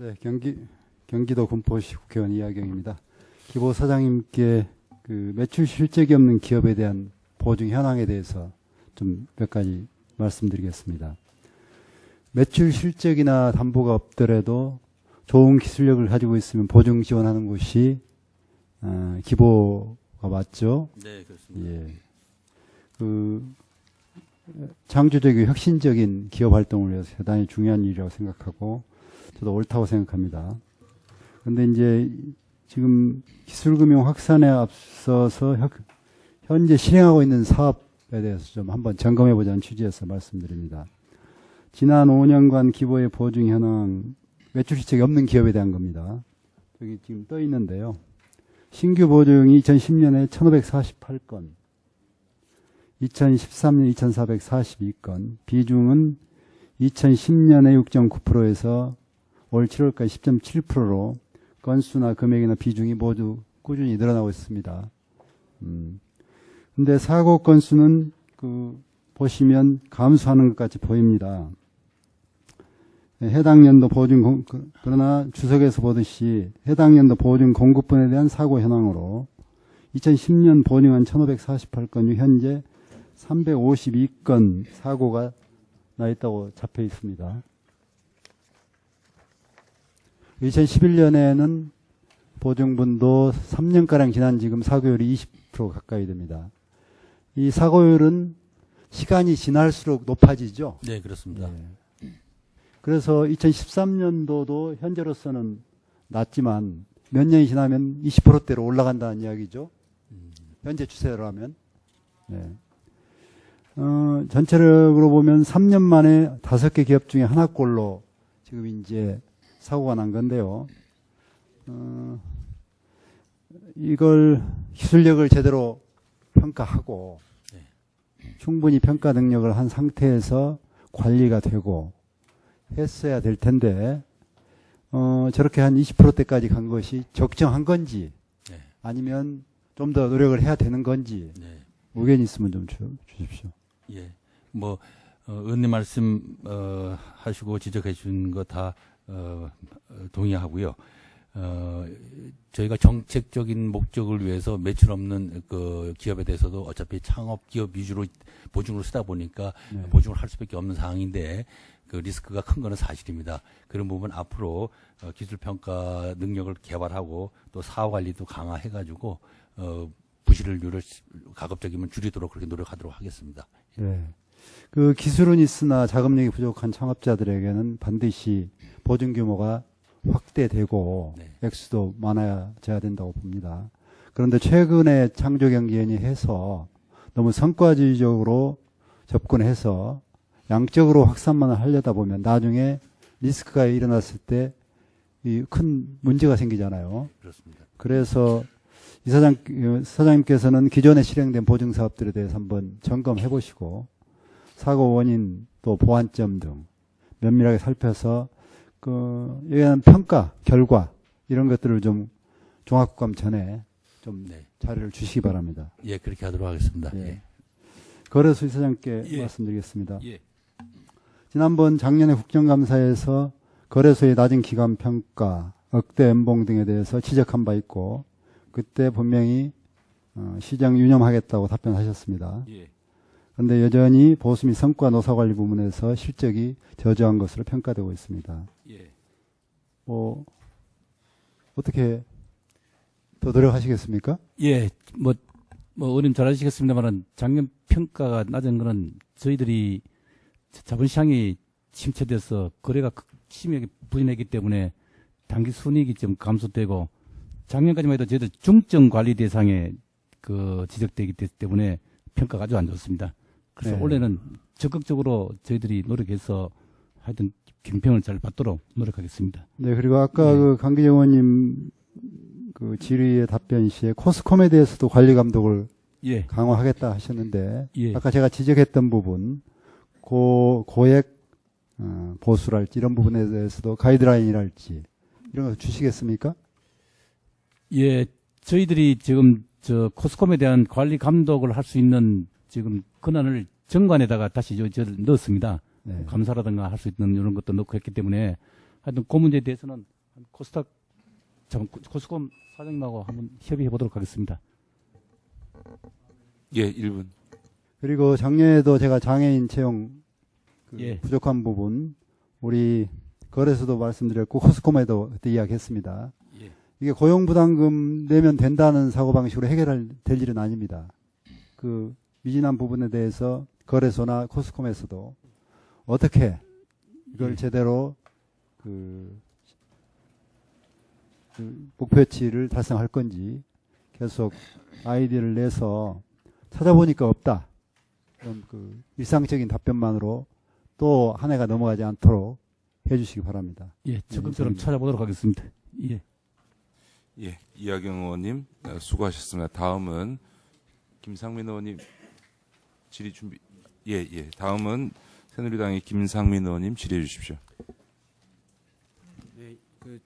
네, 경기도 군포시 국회의원 이하경입니다. 기보 사장님께 그 매출 실적이 없는 기업에 대한 보증 현황에 대해서 좀 몇 가지 말씀드리겠습니다. 매출 실적이나 담보가 없더라도 좋은 기술력을 가지고 있으면 보증 지원하는 곳이 기보가 맞죠? 네, 그렇습니다. 예. 그 창조적이고 혁신적인 기업 활동을 위해서 대단히 중요한 일이라고 생각하고 저도 옳다고 생각합니다. 그런데 이제 지금 기술금융 확산에 앞서서 현재 실행하고 있는 사업에 대해서 좀 한번 점검해 보자는 취지에서 말씀드립니다. 지난 5년간 기보의 보증 현황, 매출 실적이 없는 기업에 대한 겁니다. 여기 지금 떠 있는데요. 신규 보증이 2010년에 1548건, 2013년 2442건, 비중은 2010년에 6.9%에서 올 7월까지 10.7%로 건수나 금액이나 비중이 모두 꾸준히 늘어나고 있습니다. 근데 사고 건수는 보시면 감소하는 것 같이 보입니다. 해당 연도 보증, 그러나 주석에서 보듯이 해당 연도 보증 공급분에 대한 사고 현황으로 2010년 보증한 1548건 중 현재 352건 사고가 나 있다고 잡혀 있습니다. 2011년에는 보증분도 3년가량 지난 지금 사고율이 20% 가까이 됩니다. 이 사고율은 시간이 지날수록 높아지죠? 네, 그렇습니다. 네. 그래서 2013년도도 현재로서는 낮지만 몇 년이 지나면 20%대로 올라간다는 이야기죠. 현재 추세라면. 네. 전체적으로 보면 3년 만에 5개 기업 중에 하나꼴로 지금 이제 사고가 난 건데요. 이걸 기술력을 제대로 평가하고 충분히 평가 능력을 한 상태에서 관리가 되고 했어야 될 텐데 저렇게 한 20%대까지 간 것이 적정한 건지 아니면 좀 더 노력을 해야 되는 건지 의견이 있으면 좀 주십시오. 예, 뭐 의원님 말씀 하시고 지적해 주신 거 다 동의하고요. 저희가 정책적인 목적을 위해서 매출 없는 그 기업에 대해서도 어차피 창업 기업 위주로 보증을 쓰다 보니까 보증을 할 수밖에 없는 상황인데 그 리스크가 큰 거는 사실입니다. 그런 부분 앞으로 기술 평가 능력을 개발하고 또 사후 관리도 강화해가지고 부실률을 가급적이면 줄이도록 그렇게 노력하도록 하겠습니다. 네. 그 기술은 있으나 자금력이 부족한 창업자들에게는 반드시 보증 규모가 확대되고 액수도 많아져야 된다고 봅니다. 그런데 최근에 창조경기연이 해서 너무 성과주의적으로 접근해서 양적으로 확산만 하려다 보면 나중에 리스크가 일어났을 때 큰 문제가 생기잖아요. 그렇습니다. 그래서 이 사장님께서는 기존에 실행된 보증 사업들에 대해서 한번 점검해 보시고 사고 원인 또 보완점 등 면밀하게 살펴서 여기에 대한 평가, 결과 이런 것들을 좀 종합국감 전에 좀 자료를 주시기 바랍니다. 예, 그렇게 하도록 하겠습니다. 예. 거래소 이사장께 말씀드리겠습니다. 지난번 작년에 국정감사에서 거래소의 낮은 기관 평가, 억대 연봉 등에 대해서 지적한 바 있고 그때 분명히 시장 유념하겠다고 답변하셨습니다. 그런데 여전히 보수 및 성과 노사관리 부문에서 실적이 저조한 것으로 평가되고 있습니다. 어떻게 더 노력하시겠습니까? 예, 의원님 잘 아시겠습니다만 작년 평가가 낮은 거는 저희들이 자본시장이 침체돼서 거래가 심하게 부진했기 때문에 단기 순이익이 좀 감소되고 작년까지만 해도 저희들 중점 관리 대상에 지적되기 때문에 평가가 아주 안 좋습니다. 그래서 올해는 적극적으로 저희들이 노력해서 하여튼 경평을 잘 받도록 노력하겠습니다. 네, 그리고 아까 강기정 의원님 질의의 답변 시에 코스콤에 대해서도 관리 감독을 강화하겠다 하셨는데 아까 제가 지적했던 부분 고액 보수랄지 이런 부분에 대해서도 가이드라인이랄지 이런 거 주시겠습니까? 예, 저희들이 지금 코스콤에 대한 관리 감독을 할 수 있는 지금 권한을 정관에다가 다시 넣었습니다. 감사라든가 할 수 있는 이런 것도 넣고 했기 때문에 하여튼 그 문제에 대해서는 코스닥 코스콤 사장님하고 한번 협의해 보도록 하겠습니다. 예, 1분. 그리고 작년에도 제가 장애인 채용 예. 부족한 부분 우리 거래소도 말씀드렸고 코스콤에도 그때 이야기했습니다. 예. 이게 고용부담금 내면 된다는 사고방식으로 해결될 일은 아닙니다. 그 미진한 부분에 대해서 거래소나 코스콤에서도 어떻게 이걸 예. 제대로 그 목표치를 달성할 건지 계속 아이디어를 내서 찾아보니까 없다. 그런 그 일상적인 답변만으로 또 한 해가 넘어가지 않도록 해주시기 바랍니다. 예, 적극적으로 찾아보도록 하겠습니다. 예. 예, 이하경 의원님 수고하셨습니다. 다음은 김상민 의원님 질의 준비. 예, 예. 다음은 새누리당의 김상민 의원님 질의해 주십시오.